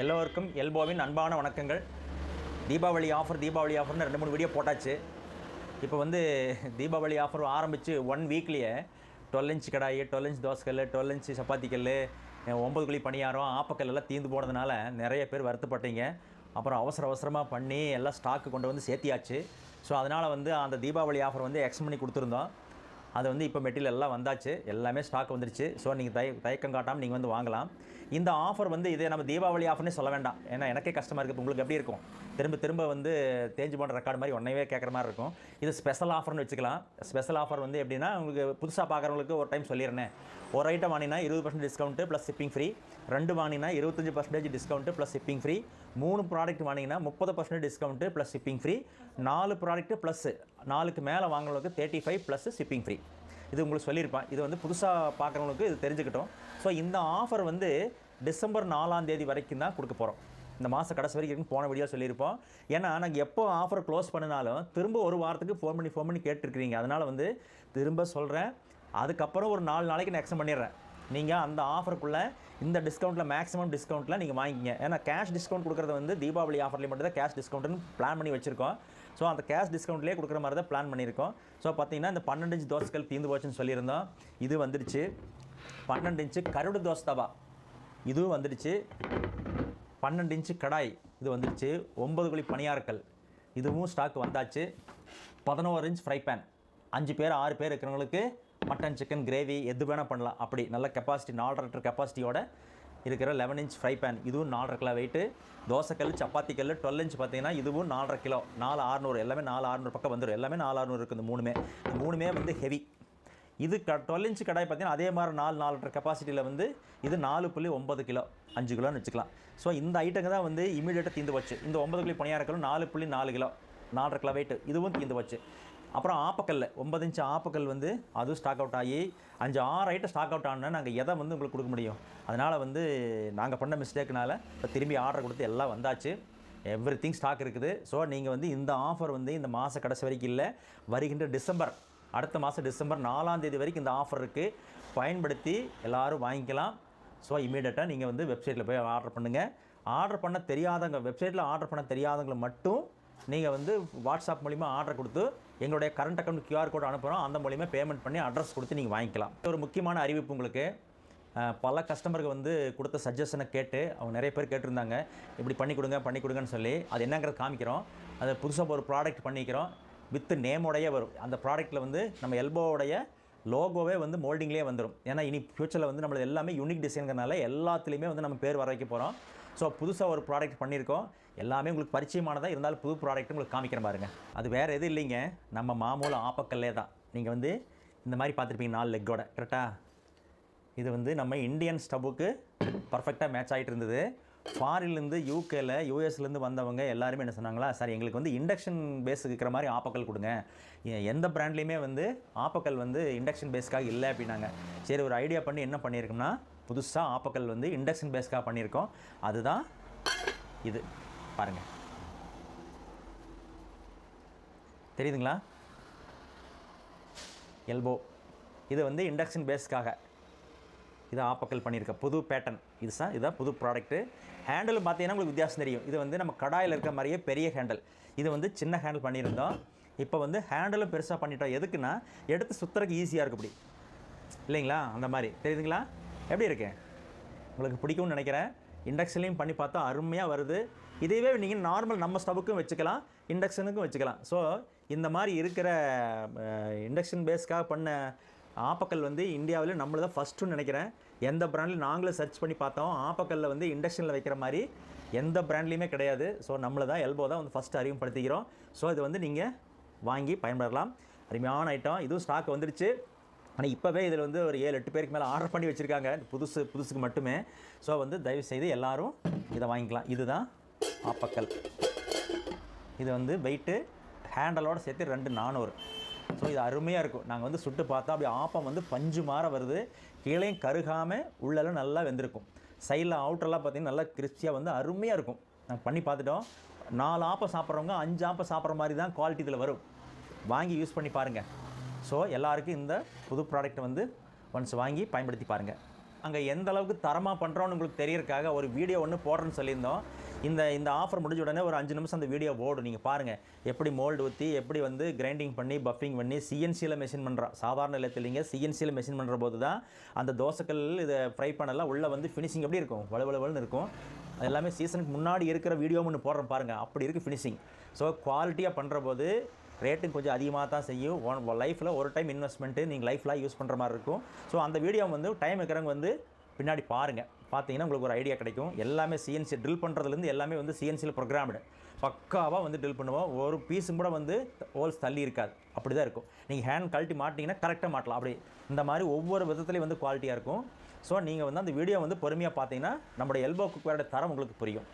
எல்லோருக்கும் எல்போவின் அன்பான வணக்கங்கள். தீபாவளி ஆஃபர்னு 2-3 வீடியோ போட்டாச்சு. இப்போ வந்து தீபாவளி ஆஃபர் ஆரம்பித்து 1 வீக்லேயே 12 இன்ச் கடாய், 12 இன்ச் தோசைக்கல், 12 இன்ச் சப்பாத்தி கல், 9 குழி பணியாரம், ஆப்பக்கல் எல்லாம் தீர்ந்து போனதுனால நிறைய பேர் வருத்தப்பட்டீங்க. அப்புறம் அவசரமாக பண்ணி எல்லாம் ஸ்டாக்கு கொண்டு வந்து சேர்த்தியாச்சு. ஸோ அதனால் வந்து அந்த தீபாவளி ஆஃபர் வந்து எக்ஸ்டெண்ட் பண்ணி கொடுத்துருந்தோம். அது வந்து இப்போ மெட்டீரியல் எல்லாம் வந்தாச்சு, எல்லாமே ஸ்டாக் வந்துருச்சு. ஸோ நீங்கள் தயக்கம் காட்டாமல் நீங்கள் வந்து வாங்கலாம். இந்த ஆஃபர் வந்து இதே நம்ம தீபாவளி ஆஃபர்னே சொல்ல வேண்டாம். ஏன்னா எனக்கே கஷ்டமாக இருக்குது. உங்களுக்கு எப்படி இருக்கும்? திரும்ப வந்து தேஞ்சு போன ரெக்கார்டு மாதிரி ஒன்றையே கேட்குற மாதிரி இருக்கும். இது ஸ்பெஷல் ஆஃபர்னு வச்சுக்கலாம். ஸ்பெஷல் ஆஃபர் வந்து எப்படின்னா, உங்களுக்கு புதுசாக பார்க்குறவங்களுக்கு ஒரு டைம் சொல்லிடுறேன். ஒரு ஐட்டம் வாங்கினா 20% டிஸ்கவுண்ட்டு ப்ளஸ் ஷிப்பிங் ஃப்ரீ, 2 வாங்கினா 25% discount plus shipping free, 3 product வாங்கினா 30% discount plus shipping free, 4 product plus 4க்கு மேலே வாங்குறவங்களுக்கு 35 ப்ளஸ் ஷிப்பிங் ஃப்ரீ. இது உங்களுக்கு சொல்லியிருப்பேன். இது வந்து புதுசாக பார்க்குறவங்களுக்கு இது தெரிஞ்சுக்கிட்டோம். ஸோ இந்த ஆஃபர் வந்து டிசம்பர் 4ஆம் தேதி வரைக்கும் தான் கொடுக்க போகிறோம். இந்த மாதம் கடைசி வரைக்கும் போன வீடியோ சொல்லியிருப்போம். ஏன்னா நாங்கள் எப்போ ஆஃபர் க்ளோஸ் பண்ணினாலும் திரும்ப ஒரு வாரத்துக்கு ஃபோன் பண்ணி கேட்டுருக்கிறீங்க. அதனால் வந்து திரும்ப சொல்கிறேன். அதுக்கப்புறம் ஒரு 4 நாளைக்கு நான் எக்ஸ்டெண்ட் பண்ணிடுறேன். நீங்கள் அந்த ஆஃபருக்குள்ளே இந்த டிஸ்கவுண்ட்டில் மேக்ஸிமம் டிஸ்கவுண்ட்டில் நீங்கள் வாங்கிக்கிங்க. ஏன்னா கேஷ் டிஸ்கவுண்ட் கொடுக்குறது வந்து தீபாவளி ஆஃபர்லேயே மட்டும் தான் கேஷ் டிஸ்கவுண்ட்டுன்னு பிளான் பண்ணி வச்சுருக்கோம். ஸோ அந்த கேஷ் டிஸ்கவுண்ட்லேயே கொடுக்குற மாதிரி தான் பிளான் பண்ணியிருக்கோம். ஸோ பார்த்தீங்கன்னா இந்த 12 இன்ச் தோசைக்கல் தீர்ந்து போச்சுன்னு சொல்லியிருந்தோம். இது வந்துடுச்சு. 12 இன்ச்சு கருடு தோசை தவா இதுவும் வந்துடுச்சு. 12 இன்ச்சு கடாய் இது வந்துடுச்சு. 9 குழி பணியாரக்கல் இதுவும் ஸ்டாக் வந்தாச்சு. 11 இன்ச் ஃப்ரை பேன் 5 பேர் 6 பேர் இருக்கிறவங்களுக்கு மட்டன் சிக்கன் கிரேவி எது வேணால் பண்ணலாம். அப்படி நல்ல கெப்பாசிட்டி 4 லிட்டர் கெப்பாசிட்டியோட இருக்கிற 11 இன்ச் ஃப்ரை பேன் இதுவும் 4.5 கிலோ வெயிட்டு. தோசைக்கல் சப்பாத்தி கல் 12 இன்ச் பார்த்தீங்கன்னா இதுவும் 4.5 கிலோ, 4600 எல்லாமே 4600 பக்கம் வந்துடும். எல்லாமே 4600 இருக்குது. இந்த மூணுமே வந்து ஹெவி. இது 12 இன்ச் கடாய் பார்த்தீங்கன்னா அதே மாதிரி 4 லிட்டர் கெப்பாசிட்டியில் வந்து இது 4.9 கிலோ, 5 கிலோன்னு வச்சுக்கலாம். ஸோ இந்த ஐட்டங்க தான் வந்து இமீடியட்டாக தீர்ந்து வச்சு. இந்த 9 குழி பணியாரக்கல் 4.4 கிலோ, 4.5 கிலோ வெயிட்டு இதுவும் தீர்ந்து வச்சு. அப்புறம் ஆப்பக்கல் 9 இன்ச் ஆப்பக்கல் வந்து அதுவும் ஸ்டாக் அவுட் ஆகி 5-6 ஐட்டம் ஸ்டாக் அவுட் ஆனால் நாங்கள் எதை வந்து உங்களுக்கு கொடுக்க முடியும்? அதனால் வந்து நாங்கள் பண்ண மிஸ்டேக்னால இப்போ திரும்பி ஆர்டர் கொடுத்து எல்லாம் வந்தாச்சு. எவ்ரிதிங் ஸ்டாக் இருக்குது. ஸோ நீங்கள் வந்து இந்த ஆஃபர் வந்து இந்த மாத கடைசி வரைக்கும் இல்லை, வருகின்ற டிசம்பர், அடுத்த மாதம் டிசம்பர் 4ஆம் தேதி வரைக்கும் இந்த ஆஃபர் இருக்குது. பயன்படுத்தி எல்லோரும் வாங்கிக்கலாம். ஸோ இமீடியட்டாக நீங்கள் வந்து வெப்சைட்டில் போய் ஆர்டர் பண்ணுங்கள். ஆர்டர் பண்ண தெரியாதவங்க, வெப்சைட்டில் ஆர்டர் பண்ண தெரியாதவங்களை மட்டும் நீங்கள் வந்து வாட்ஸ்அப் மூலிமா ஆர்டர் கொடுத்து எங்களுடைய கரண்ட் அக்கௌண்ட் QR கோட் அனுப்புகிறோம். அந்த மூலிமா பேமெண்ட் பண்ணி அட்ரஸ் கொடுத்து நீங்கள் வாங்கிக்கலாம். ஒரு முக்கியமான அறிவிப்பு உங்களுக்கு. பல கஸ்டமருக்கு வந்து கொடுத்த சஜஷனை கேட்டு அவங்க நிறைய பேர் கேட்டிருந்தாங்க, இப்படி பண்ணி கொடுங்கன்னு சொல்லி. அது என்னங்கிறது காமிக்கிறோம். அது புதுசாக ஒரு ப்ராடக்ட் பண்ணிக்கிறோம். வித் நேமோடைய வரும். அந்த ப்ராடக்ட்டில் வந்து நம்ம எல்போவுடைய லோகோவே வந்து மோல்டிங்லேயே வந்துடும். ஏன்னா இனி ஃப்யூச்சரில் வந்து நம்மளது எல்லாமே யூனிக் டிசைனுங்கிறனால எல்லாத்துலேயுமே வந்து நம்ம பேர் வர வைக்க போகிறோம். ஸோ புதுசாக ஒரு ப்ராடக்ட் பண்ணியிருக்கோம். எல்லாமே உங்களுக்கு பரிச்சயமானதாக இருந்தாலும் புது ப்ராடக்ட் உங்களுக்கு காமிக்கிற பாருங்க. அது வேறு எதுவும் இல்லைங்க, நம்ம மாமூல ஆப்பக்கல்லே தான். நீங்கள் வந்து இந்த மாதிரி பார்த்துருப்பீங்க 4 லெக்கோட. கரெக்டாக இது வந்து நம்ம இந்தியன் ஸ்டவ்வுக்கு பர்ஃபெக்டாக மேட்ச் ஆகிட்டு இருந்தது. ஃபாரின்லேருந்து யூகேல யூஎஸ்லேருந்து வந்தவங்க எல்லாருமே என்ன சொன்னாங்களா, சார் எங்களுக்கு வந்து இண்டக்ஷன் பேஸ் இருக்கிற மாதிரி ஆப்பக்கல் கொடுங்க, எந்த பிராண்ட்லேயுமே வந்து ஆப்பக்கல் வந்து இண்டக்ஷன் பேஸ்க்காக இல்லை அப்படின்னாங்க. சரி ஒரு ஐடியா பண்ணி என்ன பண்ணியிருக்கோம்னா, புதுசாக ஆப்பக்கல் வந்து இண்டக்ஷன் பேஸ்க்காக பண்ணியிருக்கோம். அதுதான் இது பாருங்கள், தெரியுதுங்களா? எல்போ இது வந்து இண்டக்ஷன் பேஸ்க்காக இது ஆப்பக்கல் பண்ணியிருக்க புது பேட்டர்ன். இதுதான் புது ப்ராடக்ட்டு. ஹேண்டிலும் பார்த்தீங்கன்னா உங்களுக்கு வித்தியாசம் தெரியும். இது வந்து நம்ம கடாயில் இருக்கிற மாதிரியே பெரிய ஹேண்டில். இது வந்து சின்ன ஹேண்டில் பண்ணியிருந்தோம். இப்போ வந்து ஹேண்டிலும் பெருசாக பண்ணிட்டோம். எதுக்குன்னா எடுத்து சுற்றுறதுக்கு ஈஸியாக இருக்குது. இப்படி இல்லைங்களா? அந்த மாதிரி தெரியுதுங்களா? எப்படி இருக்கு? உங்களுக்கு பிடிக்கும்னு நினைக்கிறேன். இண்டக்ஷன்லேயும் பண்ணி பார்த்தா அருமையாக வருது. இதையவே நீங்கள் நார்மல் நம்ம ஸ்டவ்வுக்கும் வச்சுக்கலாம், இண்டக்ஷனுக்கும் வச்சுக்கலாம். ஸோ இந்த மாதிரி இருக்கிற இண்டக்ஷன் பேஸ்க்காக பண்ண ஆப்பக்கல் வந்து இந்தியாவில் நம்மள தான் ஃபஸ்ட்டுன்னு நினைக்கிறேன். எந்த பிராண்டில் நாங்களும் சர்ச் பண்ணி பார்த்தோம், ஆப்பக்கல்லில் வந்து இண்டக்ஷனில் வைக்கிற மாதிரி எந்த பிராண்ட்லேயுமே கிடையாது. ஸோ நம்மள தான் எல்போ தான் வந்து ஃபஸ்ட்டு அறிமுகப்படுத்திக்கிறோம். ஸோ இது வந்து நீங்கள் வாங்கி பயன்படலாம். அருமையான ஐட்டம். இதுவும் ஸ்டாக் வந்துடுச்சு. ஆனால் இப்போவே இதில் வந்து ஒரு 7-8 பேருக்கு மேலே ஆர்டர் பண்ணி வச்சுருக்காங்க, புதுசுக்கு மட்டுமே. ஸோ வந்து தயவுசெய்து எல்லோரும் இதை வாங்கிக்கலாம். இதுதான் ஆப்பக்கல். இது வந்து வெயிட்டு ஹேண்டலோடு சேர்த்து 2,400. ஸோ இது அருமையாக இருக்கும். நாங்கள் வந்து சுட்டு பார்த்தா அப்படி ஆப்பம் வந்து பஞ்சு மாற வருது. கீழே கருகாமல் உள்ளெல்லாம் நல்லா வெந்திருக்கும். சைடில் அவுட்டரெல்லாம் பார்த்திங்கன்னா நல்லா கிறிஸ்பியாக வந்து அருமையாக இருக்கும். நாங்கள் பண்ணி பார்த்துட்டோம். 4 ஆப்பம் சாப்பிட்றவங்க 5 ஆப்பம் சாப்பிட்ற மாதிரி தான் குவாலிட்டி இதில் வரும். வாங்கி யூஸ் பண்ணி பாருங்கள். ஸோ எல்லாருக்கும் இந்த புது ப்ராடக்ட்டை வந்து ஒன்ஸ் வாங்கி பயன்படுத்தி பாருங்கள். அங்கே எந்த அளவுக்கு தரமாக பண்ணுறோன்னு உங்களுக்கு தெரியறதுக்காக ஒரு வீடியோ ஒன்று போடுறேன்னு சொல்லியிருந்தோம். இந்த ஆஃபர் முடிஞ்ச உடனே ஒரு 5 நிமிஷம் அந்த வீடியோ ஓடும். நீங்கள் பாருங்கள் எப்படி மோல்டு ஊற்றி எப்படி வந்து கிரைண்டிங் பண்ணி பஃபிங் பண்ணி சிஎன்சியில் மெஷின் பண்ணுறோம். சாதாரண இல்லைங்க, சிஎன்சியில் மெஷின் பண்ணுற போது தான் அந்த தோசைக்கல் இதை ஃப்ரை பண்ணலாம் உள்ளே வந்து ஃபினிஷிங் எப்படி இருக்கும், வலுவலுன்னு இருக்கும். எல்லாமே சீசனுக்கு முன்னாடி இருக்கிற வீடியோ ஒன்று போடுறோம் பாருங்கள், அப்படி இருக்குது ஃபினிஷிங். ஸோ குவாலிட்டியாக பண்ணுற போது ரேட்டும் கொஞ்சம் அதிகமாக தான் செய்யும். லைஃப்பில் ஒரு டைம் இன்வெஸ்ட்மெண்ட்டு நீங்கள் லைஃப்லாம் யூஸ் பண்ணுற மாதிரி இருக்கும். ஸோ அந்த வீடியோ வந்து டைம் இருக்கிறவங்க வந்து பின்னாடி பாருங்கள், பார்த்தீங்கன்னா உங்களுக்கு ஒரு ஐடியா கிடைக்கும். எல்லாமே சிஎன்சி ட்ரில் பண்ணுறதுலேருந்து எல்லாமே வந்து சிஎன்சியில் ப்ரோக்ராம்டு பக்காவாக வந்து ட்ரில் பண்ணுவோம். ஒரு பீஸும் கூட வந்து ஹோல்ஸ் தள்ளி இருக்காது, அப்படி தான் இருக்கும். நீங்கள் ஹேண்ட் கழட்டி மாட்டிங்கன்னா கரெக்டாக மாட்டலாம். அப்படி இந்த மாதிரி ஒவ்வொரு விதத்துலேயும் வந்து குவாலிட்டியாக இருக்கும். ஸோ நீங்கள் வந்து அந்த வீடியோ வந்து பொறுமையாக பார்த்தீங்கன்னா நம்மளுடைய எல்போ குக்வேரோட தரம் உங்களுக்கு புரியும்.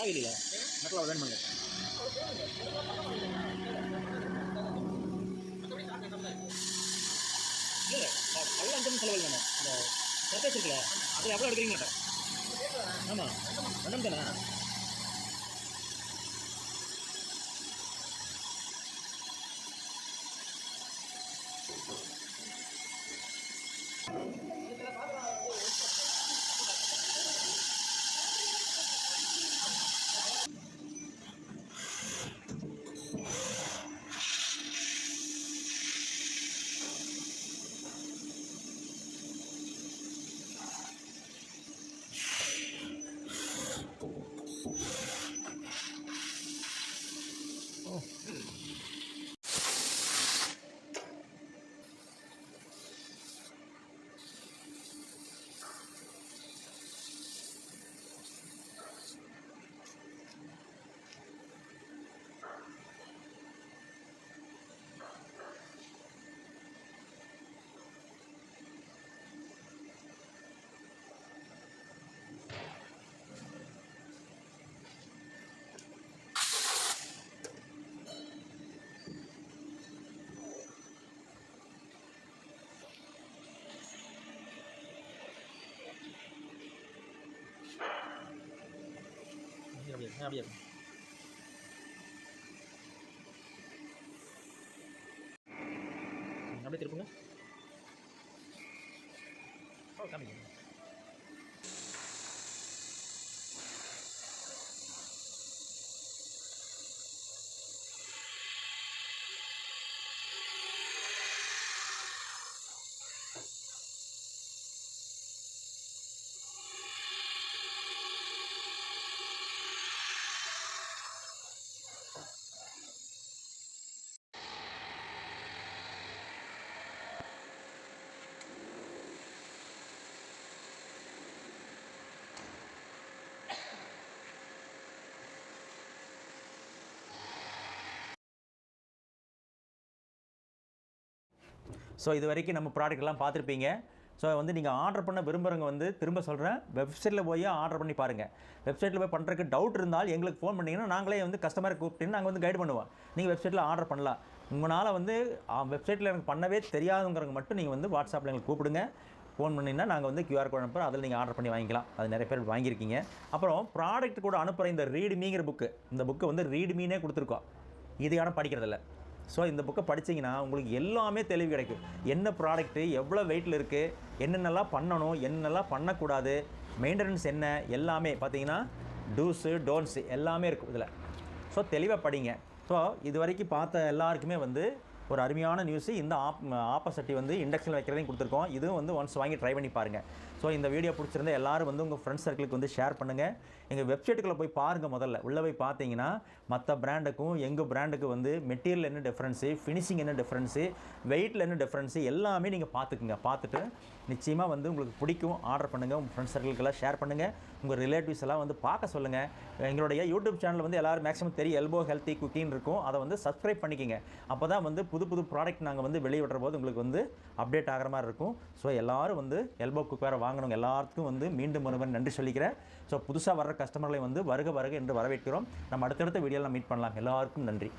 இல்லையா மக்கள் வேணும் பண்ணுங்க. இல்லை அவ்வளோ 5 நிமிஷம் செலவு வேணும். இந்த சர்ஃபேஸ் இருக்குல்ல அதில் எவ்வளோ எடுக்கிறீங்க? ஆமாம் ரெண்டும் தானே. அப்படியே அப்படியே திருப்புங்க. காமிங்க. ஸோ இது வரைக்கும் நம்ம ப்ராடக்ட்லாம் பார்த்துருப்பீங்க. ஸோ வந்து நீங்கள் ஆர்டர் பண்ண விரும்புகிறவங்க வந்து திரும்ப சொல்கிறேன், வெப்சைட்டில் போய் ஆர்டர் பண்ணி பாருங்கள். வெப்சைட்டில் போய் பண்ணுறதுக்கு டவுட் இருந்தால் எங்களுக்கு ஃபோன் பண்ணிங்கன்னா நாங்களே வந்து கஸ்டமரை கூப்பிட்டு நாங்கள் வந்து கைடு பண்ணுவோம். நீங்கள் வெப்சைட்டில் ஆர்டர் பண்ணலாம். உங்களால் வந்து வெப்சைட்டில் எனக்கு பண்ணவே தெரியாதுங்கிறவங்க மட்டும் நீங்கள் வந்து வாட்ஸ்அப்பில் எங்களுக்கு கூப்பிடுங்க. ஃபோன் பண்ணிங்கன்னா நாங்கள் வந்து QR கோட் அனுப்புகிறோம், அதில் நீங்கள் ஆர்டர் பண்ணி வாங்கிக்கலாம். அது நிறைய பேர் வாங்கியிருக்கீங்க. அப்புறம் ப்ராடக்ட் கூட அனுப்புகிற இந்த ரீட்மிங்கிற புக்கு, இந்த புக்கு வந்து ரீட்மினே கொடுத்துருக்கோம். இது யாரும் படிக்கிறதில்ல. ஸோ இந்த புக்கை படிச்சிங்கன்னா உங்களுக்கு எல்லாமே தெளிவு கிடைக்கும். என்ன ப்ராடக்ட்டு எவ்வளோ வெயிட்டில் இருக்குது, என்னென்னலாம் பண்ணணும், என்னென்னலாம் பண்ணக்கூடாது, மெயின்டெனன்ஸ் என்ன, எல்லாமே பார்த்தீங்கன்னா டூஸு டோன்ஸு எல்லாமே இருக்கும் இதில். ஸோ தெளிவாக படிங்க. ஸோ இது வரைக்கும் பார்த்த எல்லாருக்குமே வந்து ஒரு அருமையான நியூஸு. இந்த ஆப்போசிட்டி வந்து இண்டக்ஷனில் வைக்கிறதையும் கொடுத்துருக்கோம். இதுவும் வந்து ஒன்ஸ் வாங்கி ட்ரை பண்ணி பாருங்கள். ஸோ இந்த வீடியோ பிடிச்சிருந்தா எல்லோரும் வந்து உங்கள் ஃப்ரெண்ட்ஸ் சர்க்கிளுக்கு வந்து ஷேர் பண்ணுங்கள். எங்கள் வெப்சைட்டுக்குள்ளே போய் பாருங்கள். முதல்ல உள்ளே போய் பார்த்தீங்கன்னா மற்ற பிராண்டுக்கும் எங்கள் பிராண்டுக்கு வந்து மெட்டீரியல் என்ன டிஃப்ரென்ஸு, ஃபினிஷிங் என்ன டிஃப்ரென்ஸு, வெயிட்டில் என்ன டிஃப்ரென்ஸு எல்லாமே நீங்கள் பார்த்துக்குங்க. பார்த்துட்டு நிச்சயமாக வந்து உங்களுக்கு பிடிக்கும். ஆர்டர் பண்ணுங்கள். உங்கள் ஃப்ரெண்ட்ஸ் சர்க்கிளுக்கெல்லாம் ஷேர் பண்ணுங்கள். உங்கள் ரிலேட்டிவ்ஸ் எல்லாம் வந்து பார்க்க சொல்லுங்கள். எங்களுடைய யூடியூப் சேனல் வந்து எல்லோரும் மேக்ஸிமம் தெரியும், எல்போ ஹெல்த்தி குக்கிங் இருக்கும். அதை வந்து சப்ஸ்கிரைப் பண்ணிக்கோங்க. அப்போ தான் வந்து புது ப்ராடக்ட் நாங்கள் வந்து வெளியிடுற போது உங்களுக்கு வந்து அப்டேட் ஆகிற மாதிரி இருக்கும். ஸோ எல்லோரும் வந்து எல்போ குக்வேர் வாங்கணும். எல்லாத்துக்கும் வந்து மீண்டும் ஒருவன் நன்றி சொல்லிக்கிறேன். ஸோ புதுசாக வர்ற கஸ்டமர்களை வந்து வருக என்று வரவேற்கிறோம். நம்ம அடுத்தடுத்த வீடியோவில் மீட் பண்ணலாம். எல்லாருக்கும் நன்றி.